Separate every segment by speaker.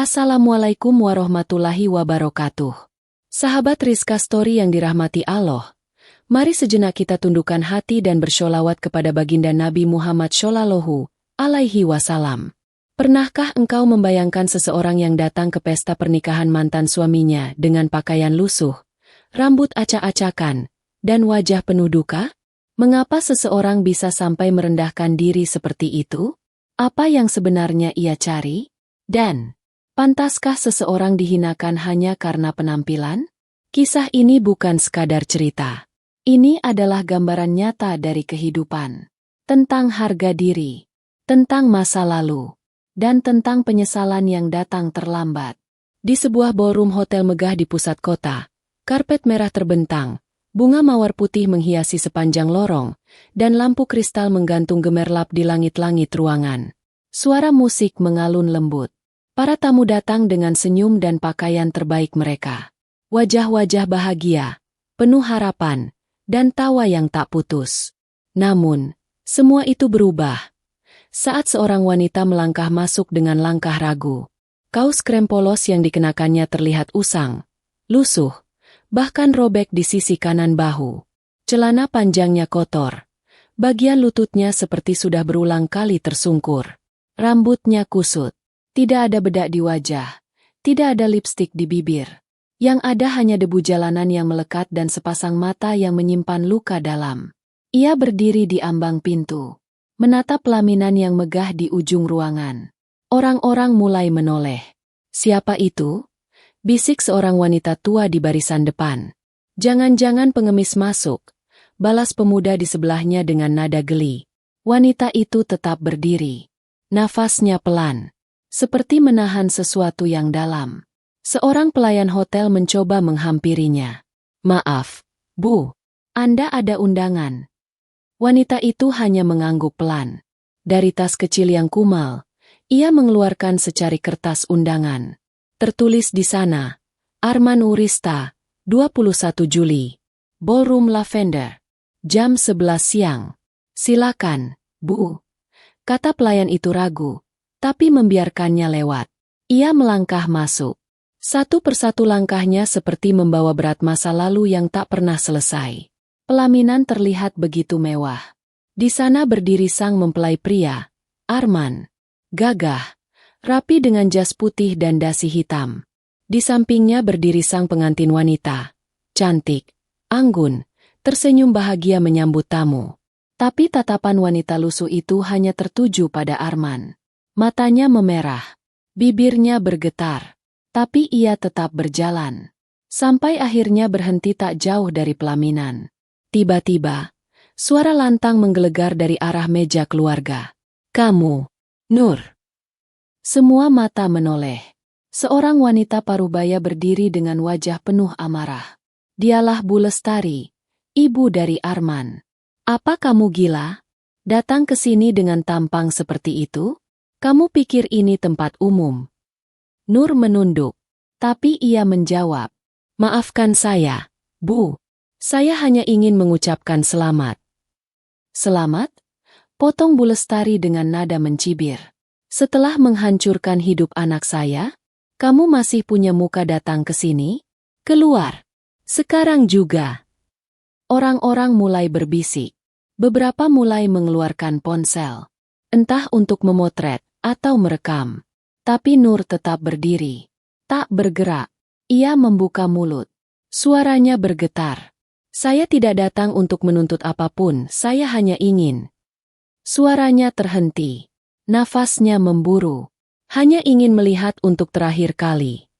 Speaker 1: Assalamualaikum warahmatullahi wabarakatuh. Sahabat Rizka Story yang dirahmati Allah, mari sejenak kita tundukkan hati dan bersholawat kepada baginda Nabi Muhammad Shallallahu Alaihi Wasallam. Pernahkah engkau membayangkan seseorang yang datang ke pesta pernikahan mantan suaminya dengan pakaian lusuh, rambut acak-acakan, dan wajah penuh duka? Mengapa seseorang bisa sampai merendahkan diri seperti itu? Apa yang sebenarnya ia cari? Dan pantaskah seseorang dihinakan hanya karena penampilan? Kisah ini bukan sekadar cerita. Ini adalah gambaran nyata dari kehidupan. Tentang harga diri, tentang masa lalu, dan tentang penyesalan yang datang terlambat. Di sebuah ballroom hotel megah di pusat kota, karpet merah terbentang, bunga mawar putih menghiasi sepanjang lorong, dan lampu kristal menggantung gemerlap di langit-langit ruangan. Suara musik mengalun lembut. Para tamu datang dengan senyum dan pakaian terbaik mereka. Wajah-wajah bahagia, penuh harapan, dan tawa yang tak putus. Namun, semua itu berubah saat seorang wanita melangkah masuk dengan langkah ragu. Kaos krem polos yang dikenakannya terlihat usang, lusuh, bahkan robek di sisi kanan bahu. Celana panjangnya kotor. Bagian lututnya seperti sudah berulang kali tersungkur. Rambutnya kusut. Tidak ada bedak di wajah, tidak ada lipstik di bibir. Yang ada hanya debu jalanan yang melekat dan sepasang mata yang menyimpan luka dalam. Ia berdiri di ambang pintu, menatap pelaminan yang megah di ujung ruangan. Orang-orang mulai menoleh. Siapa itu? Bisik seorang wanita tua di barisan depan. Jangan-jangan pengemis masuk, balas pemuda di sebelahnya dengan nada geli. Wanita itu tetap berdiri. Nafasnya pelan. Seperti menahan sesuatu yang dalam. Seorang pelayan hotel mencoba menghampirinya. "Maaf, Bu, Anda ada undangan." Wanita itu hanya mengangguk pelan. Dari tas kecil yang kumal, ia mengeluarkan secari kertas undangan. Tertulis di sana, Arman Urista, 21 Juli, Ballroom Lavender, jam 11 siang. "Silakan, Bu," kata pelayan itu ragu. Tapi membiarkannya lewat. Ia melangkah masuk. Satu persatu langkahnya seperti membawa berat masa lalu yang tak pernah selesai. Pelaminan terlihat begitu mewah. Di sana berdiri sang mempelai pria, Arman. Gagah, rapi dengan jas putih dan dasi hitam. Di sampingnya berdiri sang pengantin wanita. Cantik, anggun, tersenyum bahagia menyambut tamu. Tapi tatapan wanita lusuh itu hanya tertuju pada Arman. Matanya memerah, bibirnya bergetar, tapi ia tetap berjalan. Sampai akhirnya berhenti tak jauh dari pelaminan. Tiba-tiba, suara lantang menggelegar dari arah meja keluarga. "Kamu, Nur." Semua mata menoleh. Seorang wanita parubaya berdiri dengan wajah penuh amarah. Dialah Bu Lestari, ibu dari Arman. "Apa kamu gila? Datang ke sini dengan tampang seperti itu? Kamu pikir ini tempat umum?" Nur menunduk, tapi ia menjawab, "Maafkan saya, Bu. Saya hanya ingin mengucapkan selamat." "Selamat?" potong Bu Lestari dengan nada mencibir. "Setelah menghancurkan hidup anak saya, kamu masih punya muka datang ke sini? Keluar. Sekarang juga." Orang-orang mulai berbisik. Beberapa mulai mengeluarkan ponsel. Entah untuk memotret atau merekam. Tapi Nur tetap berdiri. Tak bergerak. Ia membuka mulut. Suaranya bergetar. "Saya tidak datang untuk menuntut apapun, saya hanya ingin." Suaranya terhenti. Nafasnya memburu. Hanya ingin melihat untuk terakhir kali.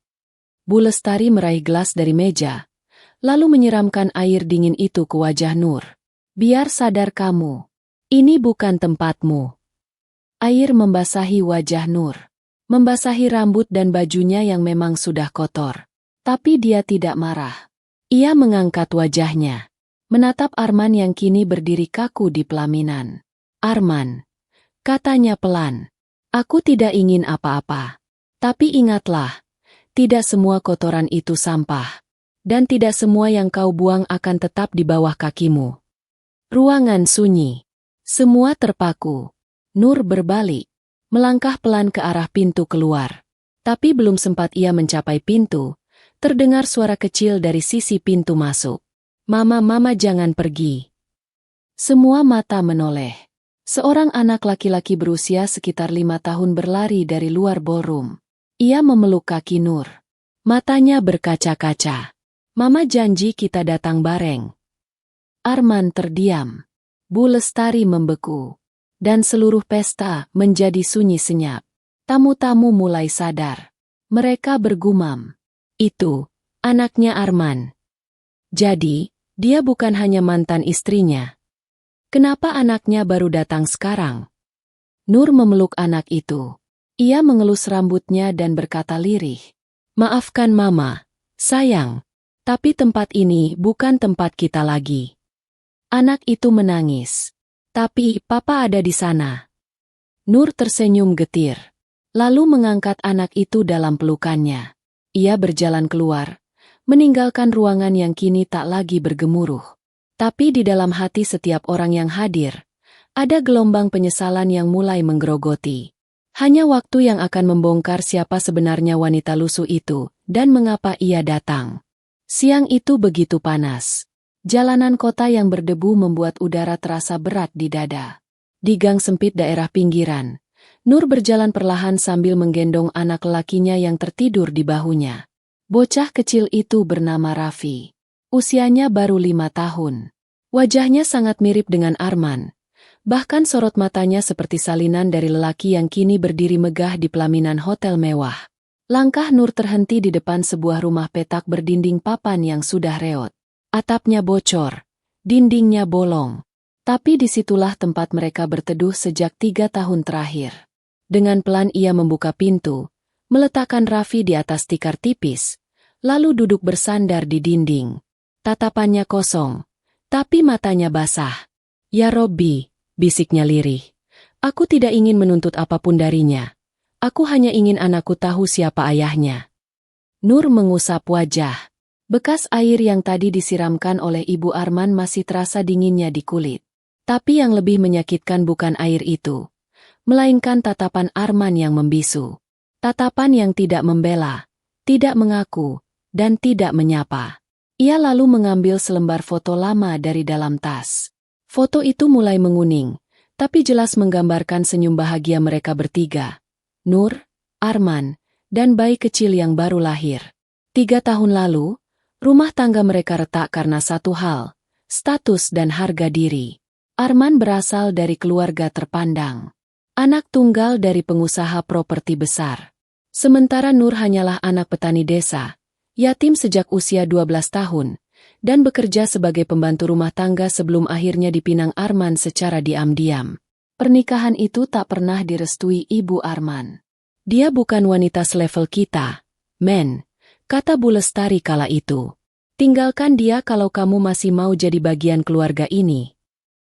Speaker 1: Bu Lestari meraih gelas dari meja, lalu menyiramkan air dingin itu ke wajah Nur. "Biar sadar kamu. Ini bukan tempatmu." Air membasahi wajah Nur. Membasahi rambut dan bajunya yang memang sudah kotor. Tapi dia tidak marah. Ia mengangkat wajahnya. Menatap Arman yang kini berdiri kaku di pelaminan. "Arman," katanya pelan. "Aku tidak ingin apa-apa. Tapi ingatlah, tidak semua kotoran itu sampah. Dan tidak semua yang kau buang akan tetap di bawah kakimu." Ruangan sunyi. Semua terpaku. Nur berbalik, melangkah pelan ke arah pintu keluar. Tapi belum sempat ia mencapai pintu, terdengar suara kecil dari sisi pintu masuk. Mama jangan pergi. Semua mata menoleh. Seorang anak laki-laki berusia sekitar 5 tahun berlari dari luar ballroom. Ia memeluk kaki Nur. Matanya berkaca-kaca. Mama janji kita datang bareng. Arman terdiam. Bu Lestari membeku. Dan seluruh pesta menjadi sunyi senyap. Tamu-tamu mulai sadar. Mereka bergumam. Itu, anaknya Arman. Jadi, dia bukan hanya mantan istrinya. Kenapa anaknya baru datang sekarang? Nur memeluk anak itu. Ia mengelus rambutnya dan berkata lirih. Maafkan Mama, sayang. Tapi tempat ini bukan tempat kita lagi. Anak itu menangis. Tapi Papa ada di sana. Nur tersenyum getir. Lalu mengangkat anak itu dalam pelukannya. Ia berjalan keluar, meninggalkan ruangan yang kini tak lagi bergemuruh. Tapi di dalam hati setiap orang yang hadir, ada gelombang penyesalan yang mulai menggerogoti. Hanya waktu yang akan membongkar siapa sebenarnya wanita lusuh itu, dan mengapa ia datang. Siang itu begitu panas. Jalanan kota yang berdebu membuat udara terasa berat di dada. Di gang sempit daerah pinggiran, Nur berjalan perlahan sambil menggendong anak lelakinya yang tertidur di bahunya. Bocah kecil itu bernama Raffi. Usianya baru 5 tahun. Wajahnya sangat mirip dengan Arman. Bahkan sorot matanya seperti salinan dari lelaki yang kini berdiri megah di pelaminan hotel mewah. Langkah Nur terhenti di depan sebuah rumah petak berdinding papan yang sudah reot. Atapnya bocor, dindingnya bolong. Tapi disitulah tempat mereka berteduh sejak 3 tahun terakhir. Dengan pelan ia membuka pintu, meletakkan Raffi di atas tikar tipis, lalu duduk bersandar di dinding. Tatapannya kosong, tapi matanya basah. Ya Robbi, bisiknya lirih. Aku tidak ingin menuntut apapun darinya. Aku hanya ingin anakku tahu siapa ayahnya. Nur mengusap wajah. Bekas air yang tadi disiramkan oleh Ibu Arman masih terasa dinginnya di kulit. Tapi yang lebih menyakitkan bukan air itu, melainkan tatapan Arman yang membisu. Tatapan yang tidak membela, tidak mengaku, dan tidak menyapa. Ia lalu mengambil selembar foto lama dari dalam tas. Foto itu mulai menguning, tapi jelas menggambarkan senyum bahagia mereka bertiga. Nur, Arman, dan bayi kecil yang baru lahir. 3 tahun lalu, rumah tangga mereka retak karena satu hal, status dan harga diri. Arman berasal dari keluarga terpandang. Anak tunggal dari pengusaha properti besar. Sementara Nur hanyalah anak petani desa, yatim sejak usia 12 tahun, dan bekerja sebagai pembantu rumah tangga sebelum akhirnya dipinang Arman secara diam-diam. Pernikahan itu tak pernah direstui Ibu Arman. Dia bukan wanita selevel kita, men, kata Bu Lestari kala itu. Tinggalkan dia kalau kamu masih mau jadi bagian keluarga ini.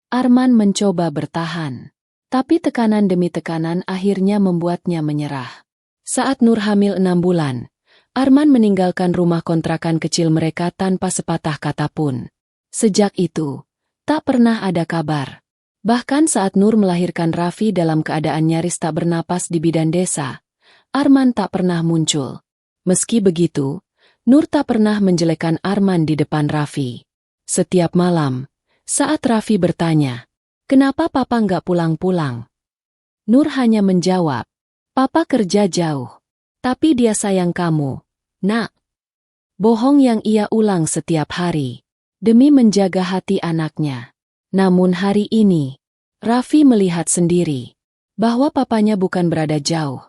Speaker 1: Arman mencoba bertahan. Tapi tekanan demi tekanan akhirnya membuatnya menyerah. Saat Nur hamil 6 bulan, Arman meninggalkan rumah kontrakan kecil mereka tanpa sepatah kata pun. Sejak itu, tak pernah ada kabar. Bahkan saat Nur melahirkan Raffi dalam keadaan nyaris tak bernapas di bidan desa, Arman tak pernah muncul. Meski begitu, Nur tak pernah menjelekkan Arman di depan Raffi. Setiap malam, saat Raffi bertanya, "Kenapa Papa nggak pulang-pulang?" Nur hanya menjawab, "Papa kerja jauh. Tapi dia sayang kamu, Nak." Bohong yang ia ulang setiap hari, demi menjaga hati anaknya. Namun hari ini, Raffi melihat sendiri, bahwa papanya bukan berada jauh,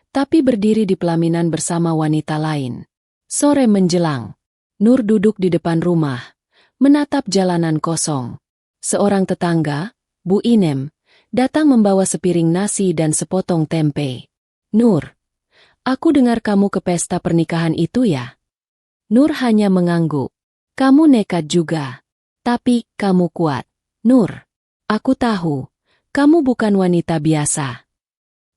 Speaker 1: tapi berdiri di pelaminan bersama wanita lain. Sore menjelang, Nur duduk di depan rumah, menatap jalanan kosong. Seorang tetangga, Bu Inem, datang membawa sepiring nasi dan sepotong tempe. "Nur, aku dengar kamu ke pesta pernikahan itu ya?" Nur hanya mengangguk. "Kamu nekat juga. Tapi kamu kuat, Nur. Aku tahu, kamu bukan wanita biasa."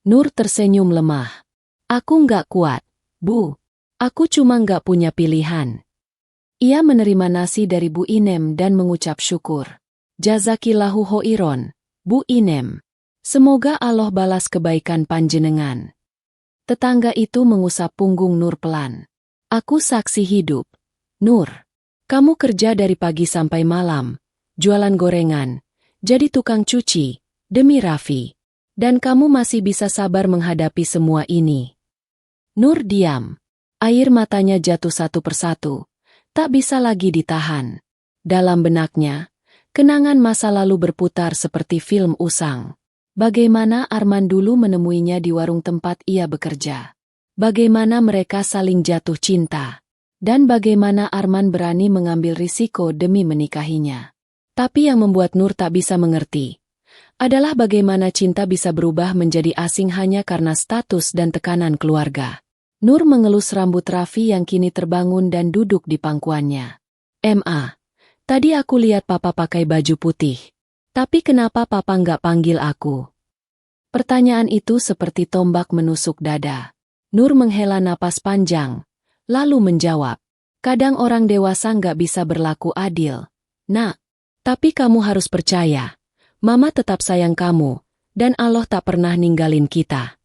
Speaker 1: Nur tersenyum lemah. "Aku nggak kuat, Bu. Aku cuma nggak punya pilihan." Ia menerima nasi dari Bu Inem dan mengucap syukur. "Jazakillahu khairon, Bu Inem. Semoga Allah balas kebaikan panjenengan." Tetangga itu mengusap punggung Nur pelan. Aku saksi hidup. Nur, kamu kerja dari pagi sampai malam, jualan gorengan, jadi tukang cuci, demi Raffi. Dan kamu masih bisa sabar menghadapi semua ini. Nur diam. Air matanya jatuh satu persatu. Tak bisa lagi ditahan. Dalam benaknya, kenangan masa lalu berputar seperti film usang. Bagaimana Arman dulu menemuinya di warung tempat ia bekerja. Bagaimana mereka saling jatuh cinta. Dan bagaimana Arman berani mengambil risiko demi menikahinya. Tapi yang membuat Nur tak bisa mengerti adalah bagaimana cinta bisa berubah menjadi asing hanya karena status dan tekanan keluarga. Nur mengelus rambut Raffi yang kini terbangun dan duduk di pangkuannya. Ma, tadi aku lihat papa pakai baju putih. Tapi kenapa papa nggak panggil aku? Pertanyaan itu seperti tombak menusuk dada. Nur menghela napas panjang, lalu menjawab. Kadang orang dewasa nggak bisa berlaku adil. Nak, tapi kamu harus percaya. Mama tetap sayang kamu, dan Allah tak pernah ninggalin kita.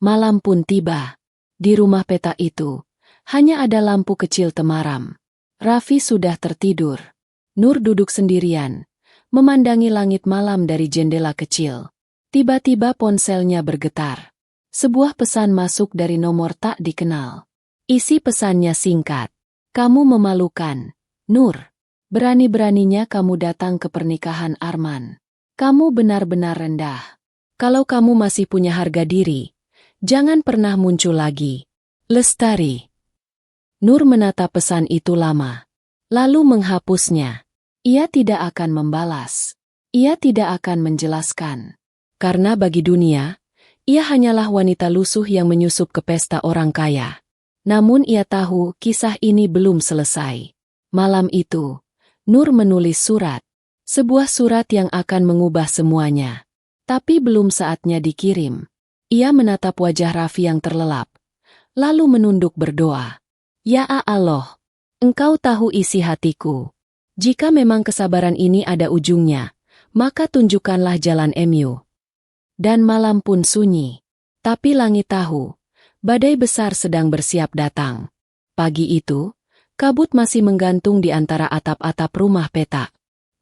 Speaker 1: Malam pun tiba. Di rumah peta itu, hanya ada lampu kecil temaram. Raffi sudah tertidur. Nur duduk sendirian, memandangi langit malam dari jendela kecil. Tiba-tiba ponselnya bergetar. Sebuah pesan masuk dari nomor tak dikenal. Isi pesannya singkat. Kamu memalukan, Nur. Berani-beraninya kamu datang ke pernikahan Arman. Kamu benar-benar rendah. Kalau kamu masih punya harga diri, jangan pernah muncul lagi. Lestari. Nur menatap pesan itu lama, lalu menghapusnya. Ia tidak akan membalas. Ia tidak akan menjelaskan. Karena bagi dunia, ia hanyalah wanita lusuh yang menyusup ke pesta orang kaya. Namun ia tahu kisah ini belum selesai. Malam itu, Nur menulis surat. Sebuah surat yang akan mengubah semuanya. Tapi belum saatnya dikirim. Ia menatap wajah Raffi yang terlelap. Lalu menunduk berdoa. Ya Allah, Engkau tahu isi hatiku. Jika memang kesabaran ini ada ujungnya, maka tunjukkanlah jalan MU. Dan malam pun sunyi. Tapi langit tahu, badai besar sedang bersiap datang. Pagi itu, kabut masih menggantung di antara atap-atap rumah petak.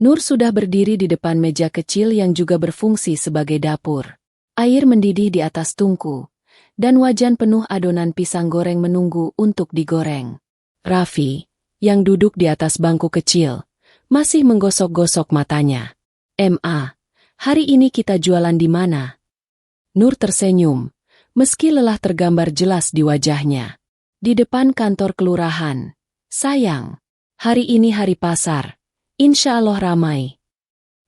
Speaker 1: Nur sudah berdiri di depan meja kecil yang juga berfungsi sebagai dapur. Air mendidih di atas tungku, dan wajan penuh adonan pisang goreng menunggu untuk digoreng. Raffi, yang duduk di atas bangku kecil, masih menggosok-gosok matanya. Ma, hari ini kita jualan di mana? Nur tersenyum, meski lelah tergambar jelas di wajahnya. Di depan kantor kelurahan. Sayang, hari ini hari pasar. Insya Allah ramai.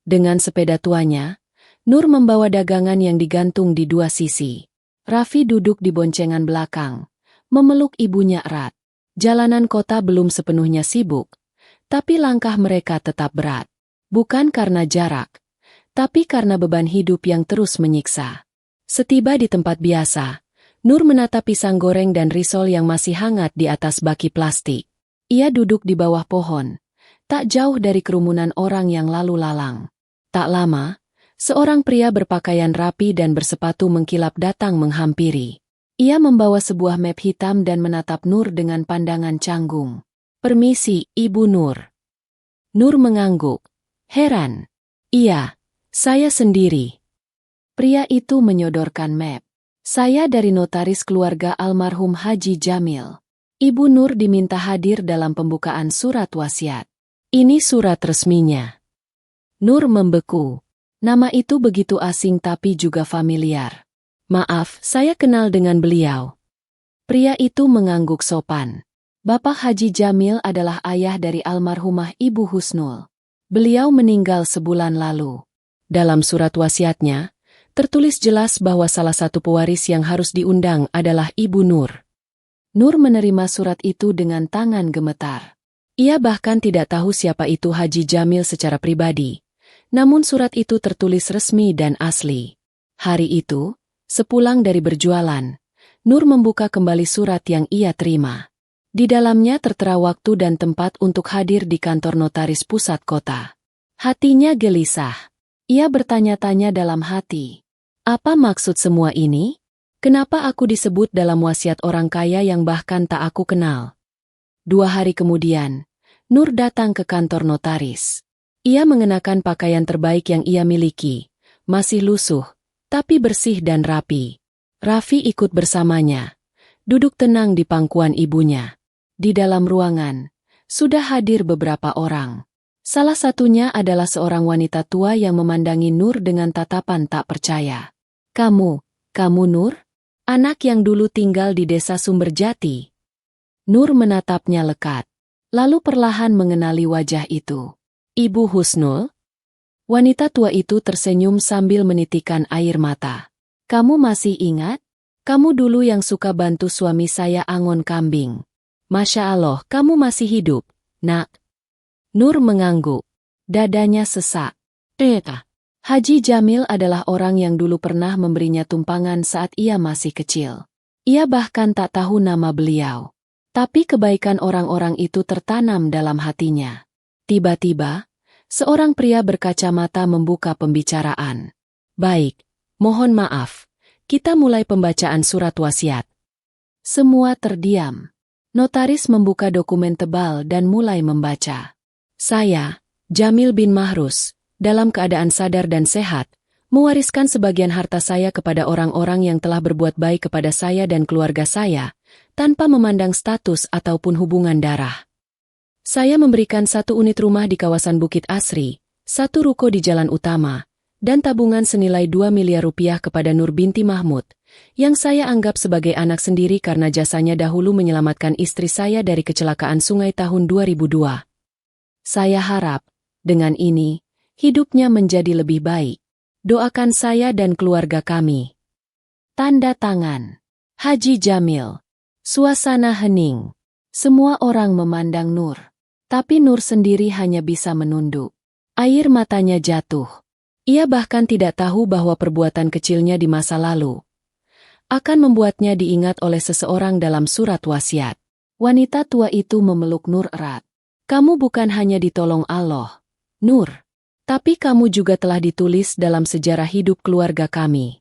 Speaker 1: Dengan sepeda tuanya, Nur membawa dagangan yang digantung di dua sisi. Raffi duduk di boncengan belakang, memeluk ibunya erat. Jalanan kota belum sepenuhnya sibuk, tapi langkah mereka tetap berat. Bukan karena jarak, tapi karena beban hidup yang terus menyiksa. Setiba di tempat biasa, Nur menatap pisang goreng dan risol yang masih hangat di atas baki plastik. Ia duduk di bawah pohon, tak jauh dari kerumunan orang yang lalu lalang. Tak lama, seorang pria berpakaian rapi dan bersepatu mengkilap datang menghampiri. Ia membawa sebuah map hitam dan menatap Nur dengan pandangan canggung. Permisi, Ibu Nur. Nur mengangguk. Heran. Iya, saya sendiri. Pria itu menyodorkan map. Saya dari notaris keluarga almarhum Haji Jamil. Ibu Nur diminta hadir dalam pembukaan surat wasiat. Ini surat resminya. Nur membeku. Nama itu begitu asing tapi juga familiar. Maaf, saya kenal dengan beliau. Pria itu mengangguk sopan. Bapak Haji Jamil adalah ayah dari almarhumah Ibu Husnul. Beliau meninggal sebulan lalu. Dalam surat wasiatnya, tertulis jelas bahwa salah satu pewaris yang harus diundang adalah Ibu Nur. Nur menerima surat itu dengan tangan gemetar. Ia bahkan tidak tahu siapa itu Haji Jamil secara pribadi. Namun surat itu tertulis resmi dan asli. Hari itu, sepulang dari berjualan, Nur membuka kembali surat yang ia terima. Di dalamnya tertera waktu dan tempat untuk hadir di kantor notaris pusat kota. Hatinya gelisah. Ia bertanya-tanya dalam hati. Apa maksud semua ini? Kenapa aku disebut dalam wasiat orang kaya yang bahkan tak aku kenal? 2 hari kemudian, Nur datang ke kantor notaris. Ia mengenakan pakaian terbaik yang ia miliki, masih lusuh, tapi bersih dan rapi. Raffi ikut bersamanya, duduk tenang di pangkuan ibunya. Di dalam ruangan, sudah hadir beberapa orang. Salah satunya adalah seorang wanita tua yang memandangi Nur dengan tatapan tak percaya. Kamu Nur? Anak yang dulu tinggal di desa Sumberjati. Nur menatapnya lekat, lalu perlahan mengenali wajah itu. Ibu Husnul? Wanita tua itu tersenyum sambil menitikkan air mata. Kamu masih ingat? Kamu dulu yang suka bantu suami saya angon kambing. Masya Allah, kamu masih hidup, nak. Nur mengangguk. Dadanya sesak. Haji Jamil adalah orang yang dulu pernah memberinya tumpangan saat ia masih kecil. Ia bahkan tak tahu nama beliau. Tapi kebaikan orang-orang itu tertanam dalam hatinya. Tiba-tiba, seorang pria berkacamata membuka pembicaraan. Baik, mohon maaf. Kita mulai pembacaan surat wasiat. Semua terdiam. Notaris membuka dokumen tebal dan mulai membaca. Saya, Jamil bin Mahrus, dalam keadaan sadar dan sehat, mewariskan sebagian harta saya kepada orang-orang yang telah berbuat baik kepada saya dan keluarga saya, tanpa memandang status ataupun hubungan darah. Saya memberikan 1 unit rumah di kawasan Bukit Asri, 1 ruko di jalan utama, dan tabungan senilai 2 miliar rupiah kepada Nur binti Mahmud, yang saya anggap sebagai anak sendiri karena jasanya dahulu menyelamatkan istri saya dari kecelakaan sungai tahun 2002. Saya harap, dengan ini, hidupnya menjadi lebih baik. Doakan saya dan keluarga kami. Tanda tangan. Haji Jamil. Suasana hening. Semua orang memandang Nur. Tapi Nur sendiri hanya bisa menunduk. Air matanya jatuh. Ia bahkan tidak tahu bahwa perbuatan kecilnya di masa lalu akan membuatnya diingat oleh seseorang dalam surat wasiat. Wanita tua itu memeluk Nur erat. Kamu bukan hanya ditolong Allah, Nur. Tapi kamu juga telah ditulis dalam sejarah hidup keluarga kami.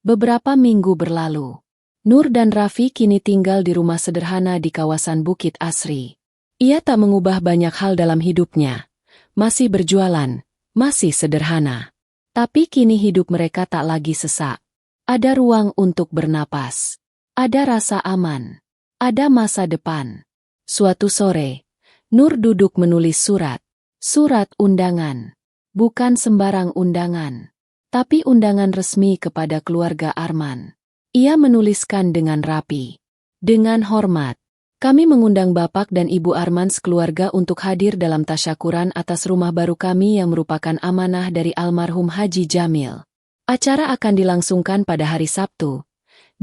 Speaker 1: Beberapa minggu berlalu, Nur dan Raffi kini tinggal di rumah sederhana di kawasan Bukit Asri. Ia tak mengubah banyak hal dalam hidupnya. Masih berjualan, masih sederhana. Tapi kini hidup mereka tak lagi sesak. Ada ruang untuk bernapas. Ada rasa aman. Ada masa depan. Suatu sore, Nur duduk menulis surat. Surat undangan. Bukan sembarang undangan, tapi undangan resmi kepada keluarga Arman. Ia menuliskan dengan rapi. Dengan hormat, kami mengundang Bapak dan Ibu Arman sekeluarga untuk hadir dalam tasyakuran atas rumah baru kami yang merupakan amanah dari almarhum Haji Jamil. Acara akan dilangsungkan pada hari Sabtu,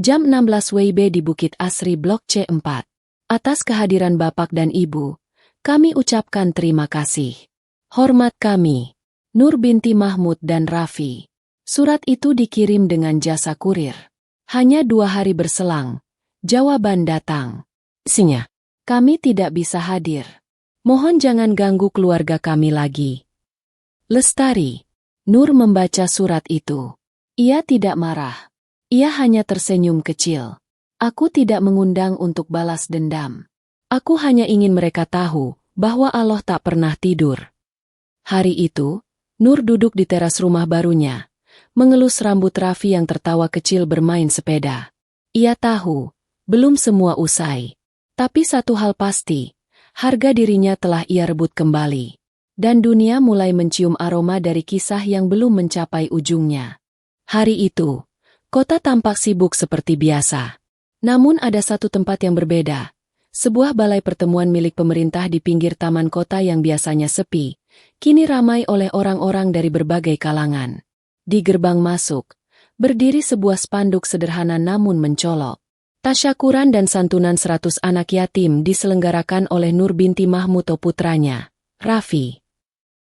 Speaker 1: jam 16 WIB di Bukit Asri Blok C4. Atas kehadiran Bapak dan Ibu, kami ucapkan terima kasih. Hormat kami. Nur binti Mahmud dan Raffi. Surat itu dikirim dengan jasa kurir. Hanya 2 hari berselang, jawaban datang. Isinya, kami tidak bisa hadir. Mohon jangan ganggu keluarga kami lagi. Lestari. Nur membaca surat itu. Ia tidak marah. Ia hanya tersenyum kecil. Aku tidak mengundang untuk balas dendam. Aku hanya ingin mereka tahu bahwa Allah tak pernah tidur. Hari itu, Nur duduk di teras rumah barunya, mengelus rambut Raffi yang tertawa kecil bermain sepeda. Ia tahu, belum semua usai. Tapi satu hal pasti, harga dirinya telah ia rebut kembali. Dan dunia mulai mencium aroma dari kisah yang belum mencapai ujungnya. Hari itu, kota tampak sibuk seperti biasa. Namun ada satu tempat yang berbeda. Sebuah balai pertemuan milik pemerintah di pinggir taman kota yang biasanya sepi, kini ramai oleh orang-orang dari berbagai kalangan. Di gerbang masuk, berdiri sebuah spanduk sederhana namun mencolok. Tasyakuran dan santunan 100 anak yatim diselenggarakan oleh Nur binti Mahmud putranya, Raffi.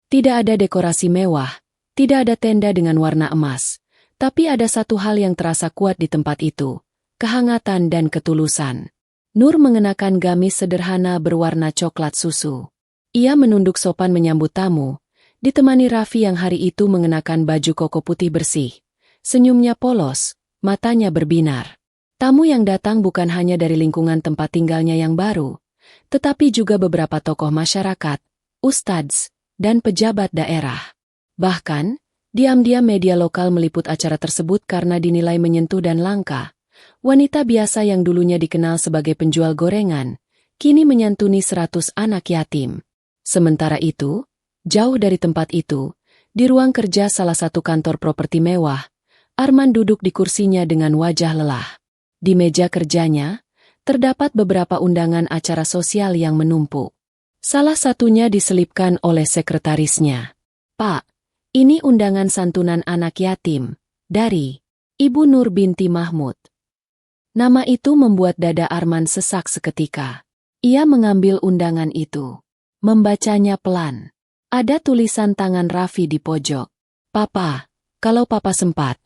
Speaker 1: Tidak ada dekorasi mewah, tidak ada tenda dengan warna emas, tapi ada satu hal yang terasa kuat di tempat itu, kehangatan dan ketulusan. Nur mengenakan gamis sederhana berwarna coklat susu. Ia menunduk sopan menyambut tamu, ditemani Raffi yang hari itu mengenakan baju koko putih bersih. Senyumnya polos, matanya berbinar. Tamu yang datang bukan hanya dari lingkungan tempat tinggalnya yang baru, tetapi juga beberapa tokoh masyarakat, ustadz, dan pejabat daerah. Bahkan, diam-diam media lokal meliput acara tersebut karena dinilai menyentuh dan langka. Wanita biasa yang dulunya dikenal sebagai penjual gorengan, kini menyantuni 100 anak yatim. Sementara itu, jauh dari tempat itu, di ruang kerja salah satu kantor properti mewah, Arman duduk di kursinya dengan wajah lelah. Di meja kerjanya, terdapat beberapa undangan acara sosial yang menumpuk. Salah satunya diselipkan oleh sekretarisnya. "Pak, ini undangan santunan anak yatim, dari Ibu Nur binti Mahmud." Nama itu membuat dada Arman sesak seketika. Ia mengambil undangan itu. Membacanya pelan. Ada tulisan tangan Raffi di pojok. "Papa, kalau Papa sempat,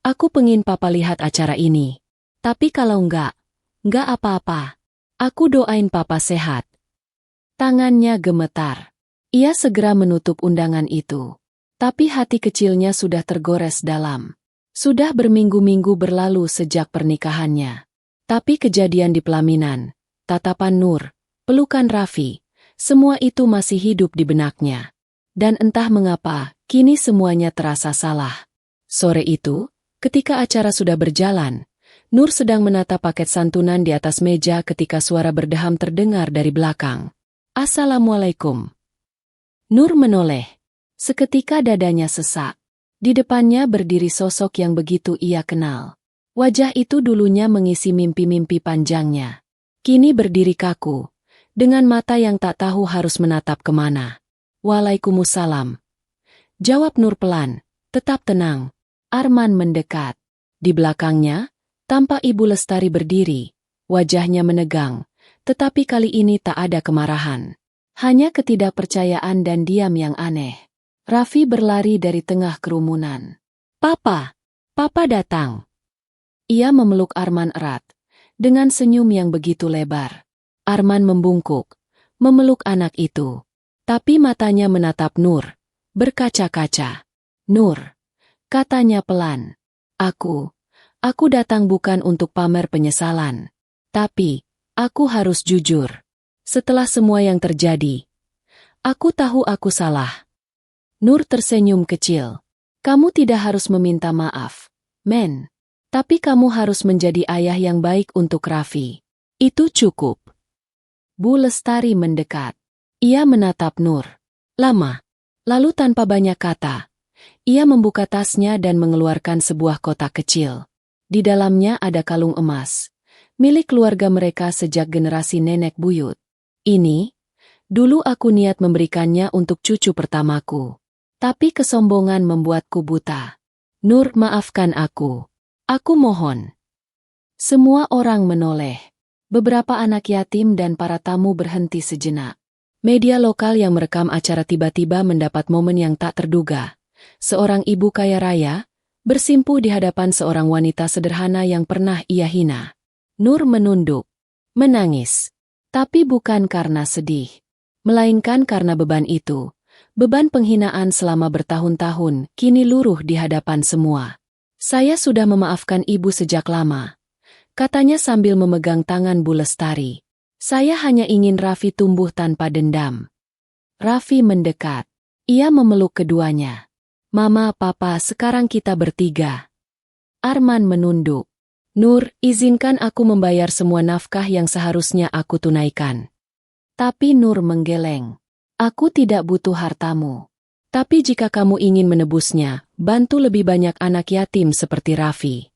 Speaker 1: aku pengin Papa lihat acara ini. Tapi kalau enggak apa-apa. Aku doain Papa sehat." Tangannya gemetar. Ia segera menutup undangan itu. Tapi hati kecilnya sudah tergores dalam. Sudah berminggu-minggu berlalu sejak pernikahannya. Tapi kejadian di pelaminan, tatapan Nur, pelukan Raffi, semua itu masih hidup di benaknya. Dan entah mengapa, kini semuanya terasa salah. Sore itu, ketika acara sudah berjalan, Nur sedang menata paket santunan di atas meja ketika suara berdeham terdengar dari belakang. "Assalamualaikum." Nur menoleh. Seketika dadanya sesak. Di depannya berdiri sosok yang begitu ia kenal. Wajah itu dulunya mengisi mimpi-mimpi panjangnya. Kini berdiri kaku, dengan mata yang tak tahu harus menatap kemana. "Waalaikumsalam," jawab Nur pelan. "Tetap tenang." Arman mendekat. Di belakangnya, tampak Ibu Lestari berdiri. Wajahnya menegang, tetapi kali ini tak ada kemarahan. Hanya ketidakpercayaan dan diam yang aneh. Raffi berlari dari tengah kerumunan. "Papa! Papa datang!" Ia memeluk Arman erat, dengan senyum yang begitu lebar. Arman membungkuk, memeluk anak itu. Tapi matanya menatap Nur, berkaca-kaca. "Nur," katanya pelan. Aku datang bukan untuk pamer penyesalan. Tapi, aku harus jujur. Setelah semua yang terjadi, aku tahu aku salah." Nur tersenyum kecil. "Kamu tidak harus meminta maaf, Men. Tapi kamu harus menjadi ayah yang baik untuk Raffi. Itu cukup." Bu Lestari mendekat. Ia menatap Nur lama. Lalu tanpa banyak kata, ia membuka tasnya dan mengeluarkan sebuah kotak kecil. Di dalamnya ada kalung emas, milik keluarga mereka sejak generasi nenek buyut. "Ini, dulu aku niat memberikannya untuk cucu pertamaku. Tapi kesombongan membuatku buta. Nur, maafkan aku. Aku mohon." Semua orang menoleh. Beberapa anak yatim dan para tamu berhenti sejenak. Media lokal yang merekam acara tiba-tiba mendapat momen yang tak terduga. Seorang ibu kaya raya bersimpuh di hadapan seorang wanita sederhana yang pernah ia hina. Nur menunduk, menangis. Tapi bukan karena sedih, melainkan karena beban itu. Beban penghinaan selama bertahun-tahun kini luruh di hadapan semua. "Saya sudah memaafkan ibu sejak lama," katanya sambil memegang tangan Bu Lestari. "Saya hanya ingin Raffi tumbuh tanpa dendam." Raffi mendekat. Ia memeluk keduanya. "Mama, Papa, sekarang kita bertiga." Arman menunduk. "Nur, izinkan aku membayar semua nafkah yang seharusnya aku tunaikan." Tapi Nur menggeleng. "Aku tidak butuh hartamu. Tapi jika kamu ingin menebusnya, bantu lebih banyak anak yatim seperti Raffi."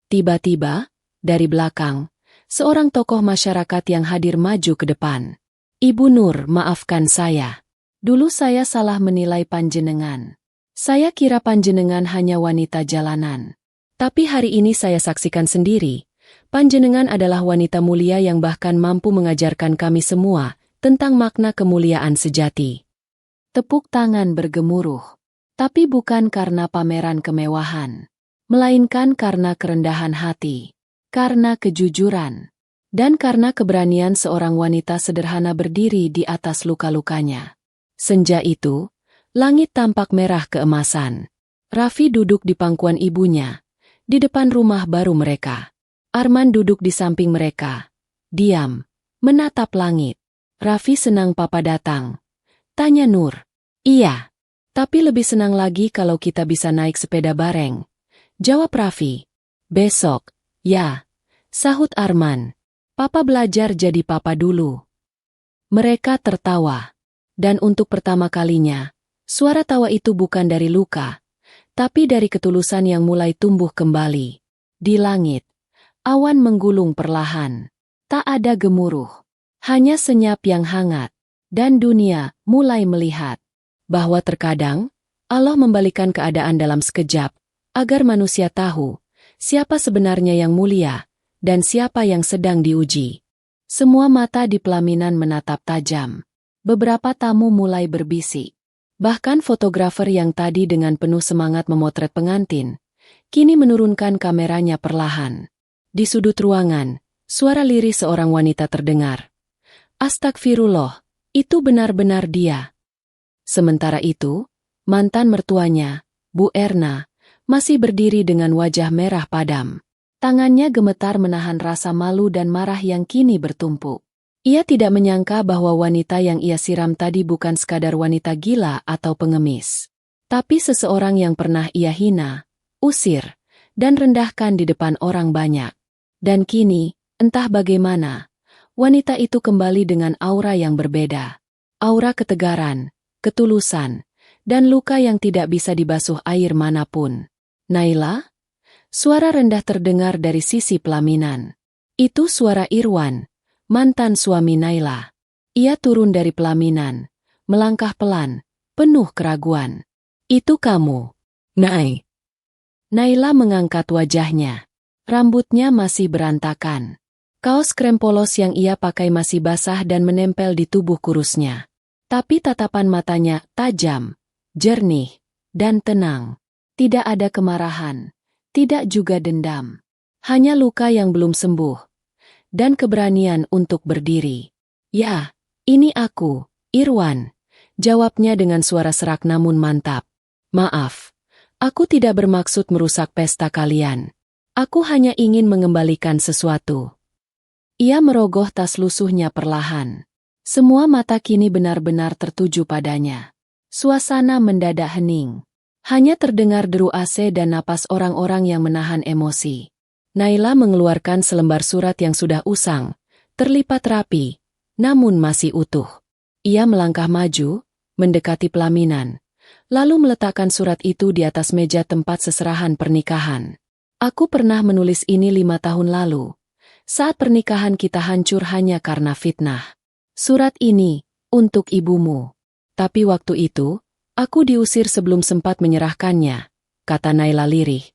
Speaker 1: Tiba-tiba, dari belakang, seorang tokoh masyarakat yang hadir maju ke depan. "Ibu Nur, maafkan saya. Dulu saya salah menilai panjenengan. Saya kira panjenengan hanya wanita jalanan. Tapi hari ini saya saksikan sendiri, panjenengan adalah wanita mulia yang bahkan mampu mengajarkan kami semua tentang makna kemuliaan sejati." Tepuk tangan bergemuruh. Tapi bukan karena pameran kemewahan, melainkan karena kerendahan hati, karena kejujuran, dan karena keberanian seorang wanita sederhana berdiri di atas luka-lukanya. Senja itu, langit tampak merah keemasan. Raffi duduk di pangkuan ibunya. Di depan rumah baru mereka. Arman duduk di samping mereka. Diam. Menatap langit. Raffi senang papa datang. Tanya Nur. Iya. Tapi lebih senang lagi kalau kita bisa naik sepeda bareng. Jawab Raffi. Besok. Ya. Sahut Arman. Papa belajar jadi papa dulu. Mereka tertawa. Dan untuk pertama kalinya, suara tawa itu bukan dari luka, tapi dari ketulusan yang mulai tumbuh kembali. Di langit, awan menggulung perlahan. Tak ada gemuruh. Hanya senyap yang hangat. Dan dunia mulai melihat bahwa terkadang Allah membalikan keadaan dalam sekejap, agar manusia tahu siapa sebenarnya yang mulia dan siapa yang sedang diuji. Semua mata di pelaminan menatap tajam. Beberapa tamu mulai berbisik. Bahkan fotografer yang tadi dengan penuh semangat memotret pengantin, kini menurunkan kameranya perlahan. Di sudut ruangan, suara lirih seorang wanita terdengar. Astagfirullah, itu benar-benar dia. Sementara itu, mantan mertuanya, Bu Erna, masih berdiri dengan wajah merah padam. Tangannya gemetar menahan rasa malu dan marah yang kini bertumpuk. Ia tidak menyangka bahwa wanita yang ia siram tadi bukan sekadar wanita gila atau pengemis, tapi seseorang yang pernah ia hina, usir, dan rendahkan di depan orang banyak. Dan kini, entah bagaimana, wanita itu kembali dengan aura yang berbeda. Aura ketegaran, ketulusan, dan luka yang tidak bisa dibasuh air manapun. Naila? Suara rendah terdengar dari sisi pelaminan. Itu suara Irwan, mantan suami Naila. Ia turun dari pelaminan, melangkah pelan, penuh keraguan. Itu kamu, Nay. Naila mengangkat wajahnya. Rambutnya masih berantakan. Kaos krem polos yang ia pakai masih basah dan menempel di tubuh kurusnya. Tapi tatapan matanya tajam, jernih, dan tenang. Tidak ada kemarahan. Tidak juga dendam. Hanya luka yang belum sembuh. Dan keberanian untuk berdiri. Ya, ini aku, Irwan. Jawabnya dengan suara serak namun mantap. Maaf, aku tidak bermaksud merusak pesta kalian. Aku hanya ingin mengembalikan sesuatu. Ia merogoh tas lusuhnya perlahan. Semua mata kini benar-benar tertuju padanya. Suasana mendadak hening. Hanya terdengar deru AC dan napas orang-orang yang menahan emosi. Naila mengeluarkan selembar surat yang sudah usang, terlipat rapi, namun masih utuh. Ia melangkah maju, mendekati pelaminan, lalu meletakkan surat itu di atas meja tempat seserahan pernikahan. Aku pernah menulis ini 5 tahun lalu, saat pernikahan kita hancur hanya karena fitnah. Surat ini, untuk ibumu. Tapi waktu itu, aku diusir sebelum sempat menyerahkannya, kata Naila lirih,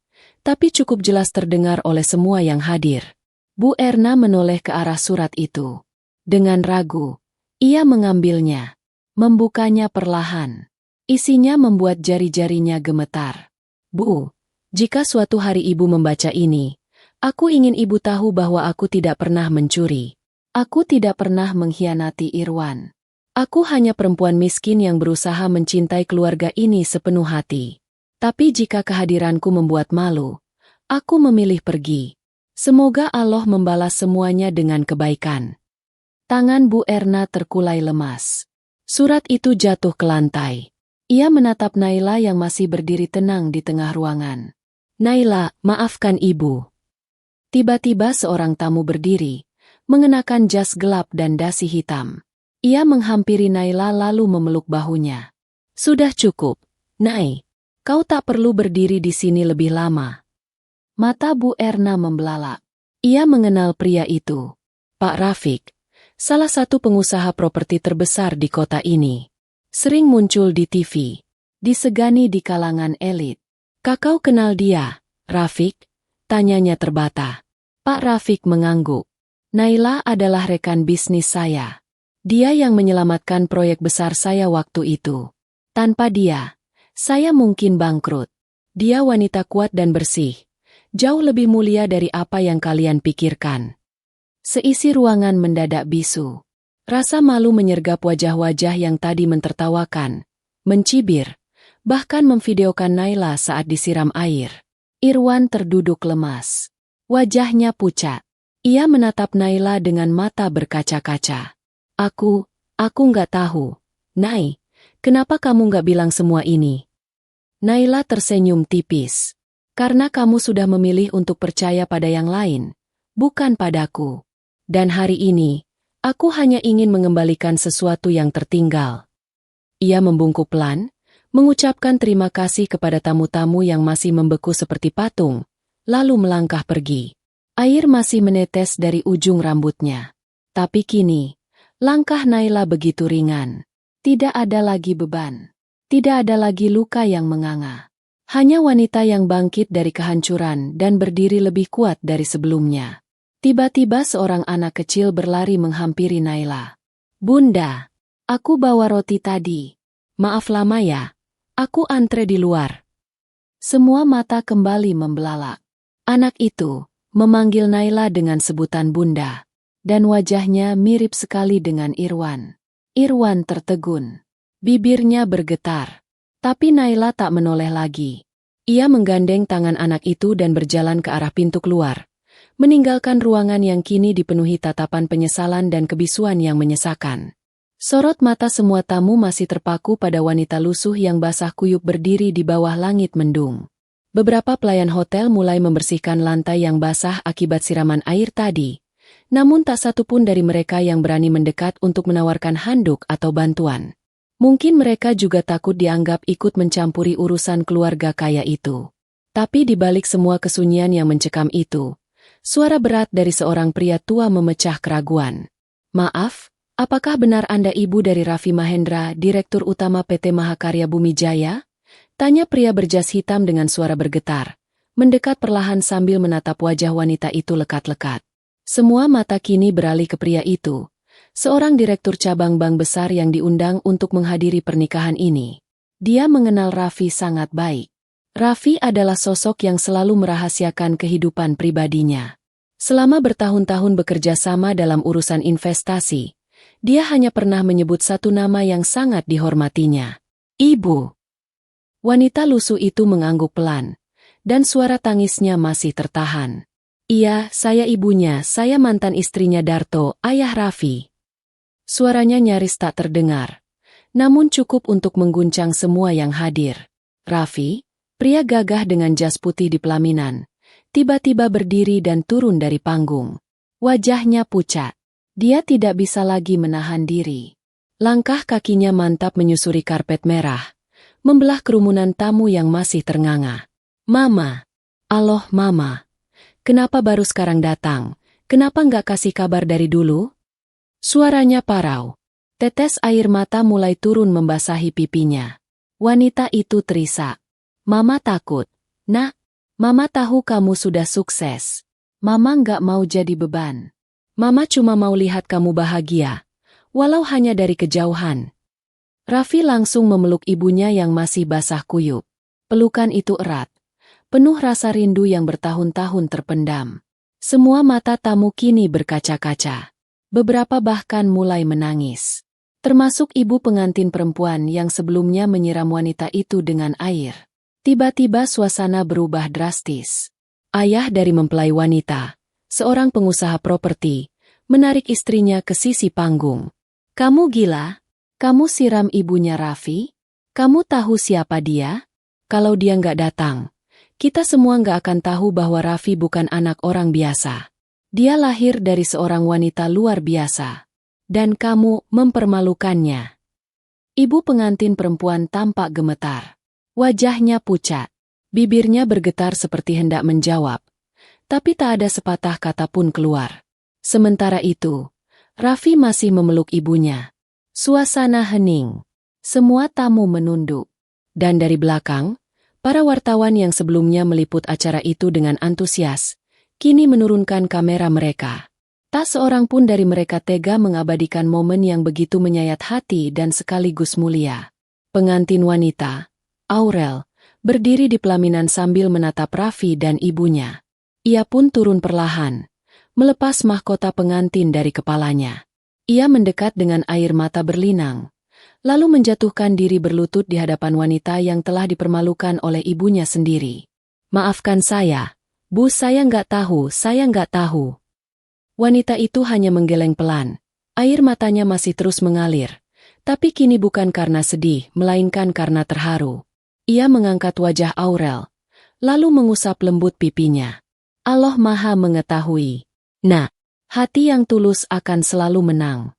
Speaker 1: tapi cukup jelas terdengar oleh semua yang hadir. Bu Erna menoleh ke arah surat itu. Dengan ragu, ia mengambilnya, membukanya perlahan. Isinya membuat jari-jarinya gemetar. Bu, jika suatu hari ibu membaca ini, aku ingin ibu tahu bahwa aku tidak pernah mencuri. Aku tidak pernah mengkhianati Irwan. Aku hanya perempuan miskin yang berusaha mencintai keluarga ini sepenuh hati. Tapi jika kehadiranku membuat malu, aku memilih pergi. Semoga Allah membalas semuanya dengan kebaikan. Tangan Bu Erna terkulai lemas. Surat itu jatuh ke lantai. Ia menatap Naila yang masih berdiri tenang di tengah ruangan. Naila, maafkan ibu. Tiba-tiba seorang tamu berdiri, mengenakan jas gelap dan dasi hitam. Ia menghampiri Naila lalu memeluk bahunya. Sudah cukup, Nay. Kau tak perlu berdiri di sini lebih lama. Mata Bu Erna membelalak. Ia mengenal pria itu. Pak Rafiq, salah satu pengusaha properti terbesar di kota ini. Sering muncul di TV. Disegani di kalangan elit. Kakau kenal dia, Rafiq? Tanyanya terbata. Pak Rafiq mengangguk. Naila adalah rekan bisnis saya. Dia yang menyelamatkan proyek besar saya waktu itu. Tanpa dia, saya mungkin bangkrut. Dia wanita kuat dan bersih. Jauh lebih mulia dari apa yang kalian pikirkan. Seisi ruangan mendadak bisu. Rasa malu menyergap wajah-wajah yang tadi mentertawakan, mencibir, bahkan memvideokan Naila saat disiram air. Irwan terduduk lemas. Wajahnya pucat. Ia menatap Naila dengan mata berkaca-kaca. Aku nggak tahu. Nai, kenapa kamu nggak bilang semua ini? Naila tersenyum tipis. Karena kamu sudah memilih untuk percaya pada yang lain, bukan padaku. Dan hari ini, aku hanya ingin mengembalikan sesuatu yang tertinggal. Ia membungkuk pelan, mengucapkan terima kasih kepada tamu-tamu yang masih membeku seperti patung, lalu melangkah pergi. Air masih menetes dari ujung rambutnya. Tapi kini, langkah Naila begitu ringan. Tidak ada lagi beban. Tidak ada lagi luka yang menganga. Hanya wanita yang bangkit dari kehancuran dan berdiri lebih kuat dari sebelumnya. Tiba-tiba seorang anak kecil berlari menghampiri Naila. Bunda, aku bawa roti tadi. Maaf lama ya, aku antre di luar. Semua mata kembali membelalak. Anak itu memanggil Naila dengan sebutan bunda, dan wajahnya mirip sekali dengan Irwan. Irwan tertegun. Bibirnya bergetar. Tapi Naila tak menoleh lagi. Ia menggandeng tangan anak itu dan berjalan ke arah pintu keluar, meninggalkan ruangan yang kini dipenuhi tatapan penyesalan dan kebisuan yang menyesakan. Sorot mata semua tamu masih terpaku pada wanita lusuh yang basah kuyup berdiri di bawah langit mendung. Beberapa pelayan hotel mulai membersihkan lantai yang basah akibat siraman air tadi, namun tak satu pun dari mereka yang berani mendekat untuk menawarkan handuk atau bantuan. Mungkin mereka juga takut dianggap ikut mencampuri urusan keluarga kaya itu. Tapi di balik semua kesunyian yang mencekam itu, suara berat dari seorang pria tua memecah keraguan. Maaf, apakah benar Anda ibu dari Raffi Mahendra, Direktur Utama PT Mahakarya Bumi Jaya? Tanya pria berjas hitam dengan suara bergetar, mendekat perlahan sambil menatap wajah wanita itu lekat-lekat. Semua mata kini beralih ke pria itu, seorang direktur cabang bank besar yang diundang untuk menghadiri pernikahan ini. Dia mengenal Raffi sangat baik. Raffi adalah sosok yang selalu merahasiakan kehidupan pribadinya. Selama bertahun-tahun bekerja sama dalam urusan investasi, dia hanya pernah menyebut satu nama yang sangat dihormatinya. Ibu. Wanita lusuh itu mengangguk pelan, dan suara tangisnya masih tertahan. Iya, saya ibunya, saya mantan istrinya Darto, ayah Raffi. Suaranya nyaris tak terdengar, namun cukup untuk mengguncang semua yang hadir. Raffi, pria gagah dengan jas putih di pelaminan, tiba-tiba berdiri dan turun dari panggung. Wajahnya pucat. Dia tidak bisa lagi menahan diri. Langkah kakinya mantap menyusuri karpet merah, membelah kerumunan tamu yang masih ternganga. Mama. Aloh Mama. Kenapa baru sekarang datang? Kenapa nggak kasih kabar dari dulu? Suaranya parau. Tetes air mata mulai turun membasahi pipinya. Wanita itu terisak. Mama takut. Nak, Mama tahu kamu sudah sukses. Mama nggak mau jadi beban. Mama cuma mau lihat kamu bahagia, walau hanya dari kejauhan. Raffi langsung memeluk ibunya yang masih basah kuyup. Pelukan itu erat, penuh rasa rindu yang bertahun-tahun terpendam. Semua mata tamu kini berkaca-kaca. Beberapa bahkan mulai menangis. Termasuk ibu pengantin perempuan yang sebelumnya menyiram wanita itu dengan air. Tiba-tiba suasana berubah drastis. Ayah dari mempelai wanita, seorang pengusaha properti, menarik istrinya ke sisi panggung. Kamu gila? Kamu siram ibunya Raffi? Kamu tahu siapa dia? Kalau dia nggak datang, kita semua nggak akan tahu bahwa Raffi bukan anak orang biasa. Dia lahir dari seorang wanita luar biasa. Dan kamu mempermalukannya. Ibu pengantin perempuan tampak gemetar. Wajahnya pucat. Bibirnya bergetar seperti hendak menjawab. Tapi tak ada sepatah kata pun keluar. Sementara itu, Raffi masih memeluk ibunya. Suasana hening. Semua tamu menunduk. Dan dari belakang, para wartawan yang sebelumnya meliput acara itu dengan antusias, kini menurunkan kamera mereka. Tak seorang pun dari mereka tega mengabadikan momen yang begitu menyayat hati dan sekaligus mulia. Pengantin wanita, Aurel, berdiri di pelaminan sambil menatap Raffi dan ibunya. Ia pun turun perlahan, melepas mahkota pengantin dari kepalanya. Ia mendekat dengan air mata berlinang, lalu menjatuhkan diri berlutut di hadapan wanita yang telah dipermalukan oleh ibunya sendiri. Maafkan saya, Bu, saya nggak tahu, saya nggak tahu. Wanita itu hanya menggeleng pelan. Air matanya masih terus mengalir. Tapi kini bukan karena sedih, melainkan karena terharu. Ia mengangkat wajah Aurel, lalu mengusap lembut pipinya. Allah Maha Mengetahui. Nah, hati yang tulus akan selalu menang.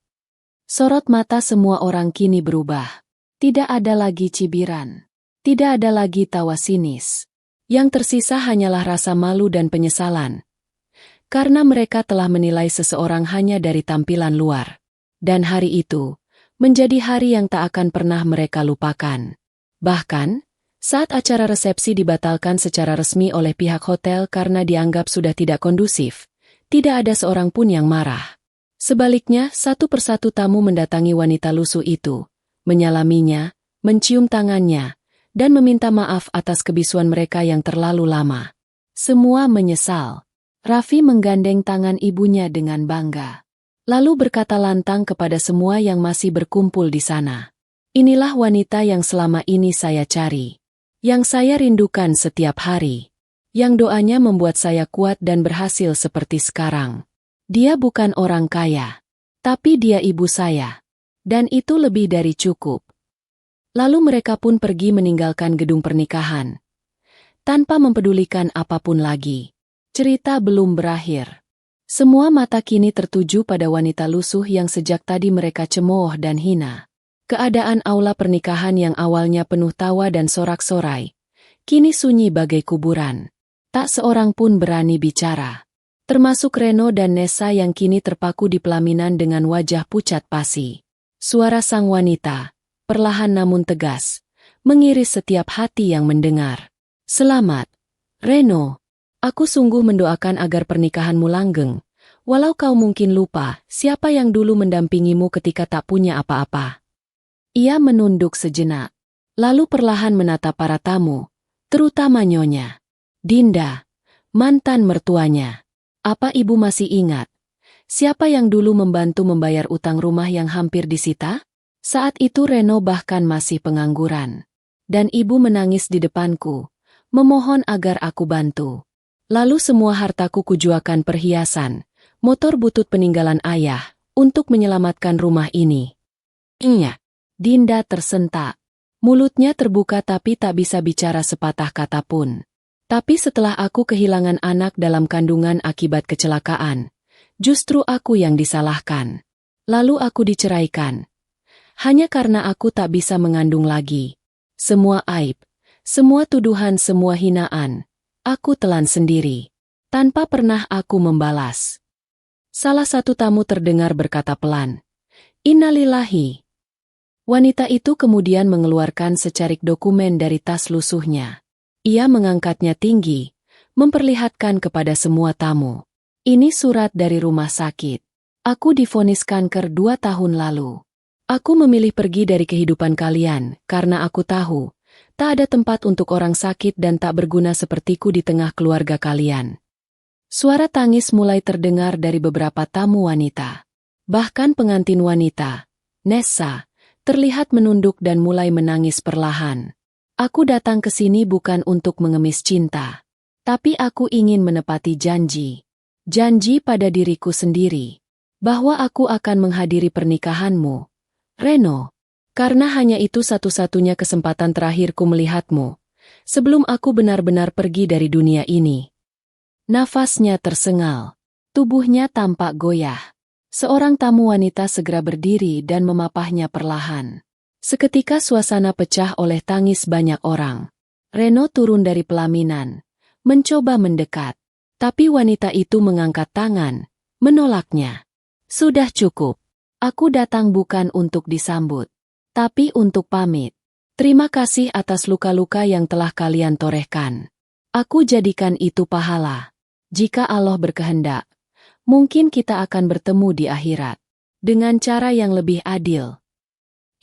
Speaker 1: Sorot mata semua orang kini berubah. Tidak ada lagi cibiran. Tidak ada lagi tawa sinis. Yang tersisa hanyalah rasa malu dan penyesalan. Karena mereka telah menilai seseorang hanya dari tampilan luar. Dan hari itu menjadi hari yang tak akan pernah mereka lupakan. Bahkan, saat acara resepsi dibatalkan secara resmi oleh pihak hotel karena dianggap sudah tidak kondusif, tidak ada seorang pun yang marah. Sebaliknya, satu persatu tamu mendatangi wanita lusuh itu, menyalaminya, mencium tangannya, dan meminta maaf atas kebisuan mereka yang terlalu lama. Semua menyesal. Raffi menggandeng tangan ibunya dengan bangga. Lalu berkata lantang kepada semua yang masih berkumpul di sana. Inilah wanita yang selama ini saya cari. Yang saya rindukan setiap hari. Yang doanya membuat saya kuat dan berhasil seperti sekarang. Dia bukan orang kaya. Tapi dia ibu saya. Dan itu lebih dari cukup. Lalu mereka pun pergi meninggalkan gedung pernikahan. Tanpa mempedulikan apapun lagi. Cerita belum berakhir. Semua mata kini tertuju pada wanita lusuh yang sejak tadi mereka cemooh dan hina. Keadaan aula pernikahan yang awalnya penuh tawa dan sorak-sorai, kini sunyi bagai kuburan. Tak seorang pun berani bicara. Termasuk Reno dan Nessa yang kini terpaku di pelaminan dengan wajah pucat pasi. Suara sang wanita, perlahan namun tegas, mengiris setiap hati yang mendengar. Selamat, Reno. Aku sungguh mendoakan agar pernikahanmu langgeng, walau kau mungkin lupa siapa yang dulu mendampingimu ketika tak punya apa-apa. Ia menunduk sejenak, lalu perlahan menatap para tamu, terutama Nyonya Dinda, mantan mertuanya. Apa ibu masih ingat siapa yang dulu membantu membayar utang rumah yang hampir disita? Saat itu Reno bahkan masih pengangguran. Dan ibu menangis di depanku, memohon agar aku bantu. Lalu semua hartaku kujuakan perhiasan, motor butut peninggalan ayah, untuk menyelamatkan rumah ini. Iya. Dinda tersentak. Mulutnya terbuka tapi tak bisa bicara sepatah kata pun. Tapi setelah aku kehilangan anak dalam kandungan akibat kecelakaan, justru aku yang disalahkan. Lalu aku diceraikan. Hanya karena aku tak bisa mengandung lagi. Semua aib, semua tuduhan, semua hinaan. Aku telan sendiri, tanpa pernah aku membalas. Salah satu tamu terdengar berkata pelan, "Innalillahi." Wanita itu kemudian mengeluarkan secarik dokumen dari tas lusuhnya. Ia mengangkatnya tinggi, memperlihatkan kepada semua tamu. Ini surat dari rumah sakit. Aku divonis kanker 2 tahun lalu. Aku memilih pergi dari kehidupan kalian, karena aku tahu tak ada tempat untuk orang sakit dan tak berguna sepertiku di tengah keluarga kalian. Suara tangis mulai terdengar dari beberapa tamu wanita. Bahkan pengantin wanita, Nessa, terlihat menunduk dan mulai menangis perlahan. Aku datang ke sini bukan untuk mengemis cinta. Tapi aku ingin menepati janji. Janji pada diriku sendiri. Bahwa aku akan menghadiri pernikahanmu, Reno. Karena hanya itu satu-satunya kesempatan terakhirku melihatmu, sebelum aku benar-benar pergi dari dunia ini. Nafasnya tersengal. Tubuhnya tampak goyah. Seorang tamu wanita segera berdiri dan memapahnya perlahan. Seketika suasana pecah oleh tangis banyak orang. Reno turun dari pelaminan, mencoba mendekat. Tapi wanita itu mengangkat tangan, menolaknya. Sudah cukup. Aku datang bukan untuk disambut, tapi untuk pamit. Terima kasih atas luka-luka yang telah kalian torehkan. Aku jadikan itu pahala. Jika Allah berkehendak, mungkin kita akan bertemu di akhirat. Dengan cara yang lebih adil.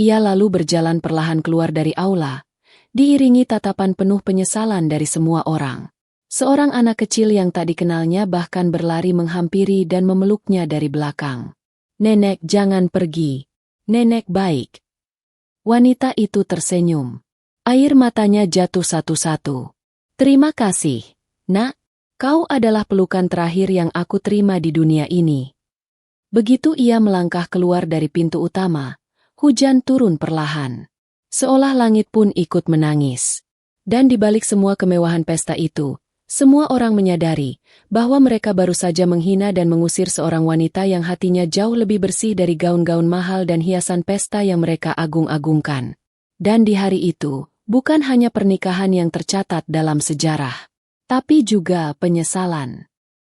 Speaker 1: Ia lalu berjalan perlahan keluar dari aula, diiringi tatapan penuh penyesalan dari semua orang. Seorang anak kecil yang tak dikenalnya bahkan berlari menghampiri dan memeluknya dari belakang. "Nenek, jangan pergi. Nenek baik." Wanita itu tersenyum. Air matanya jatuh satu-satu. Terima kasih, Nak. Kau adalah pelukan terakhir yang aku terima di dunia ini. Begitu ia melangkah keluar dari pintu utama, hujan turun perlahan. Seolah langit pun ikut menangis. Dan di balik semua kemewahan pesta itu, semua orang menyadari bahwa mereka baru saja menghina dan mengusir seorang wanita yang hatinya jauh lebih bersih dari gaun-gaun mahal dan hiasan pesta yang mereka agung-agungkan. Dan di hari itu, bukan hanya pernikahan yang tercatat dalam sejarah, tapi juga penyesalan.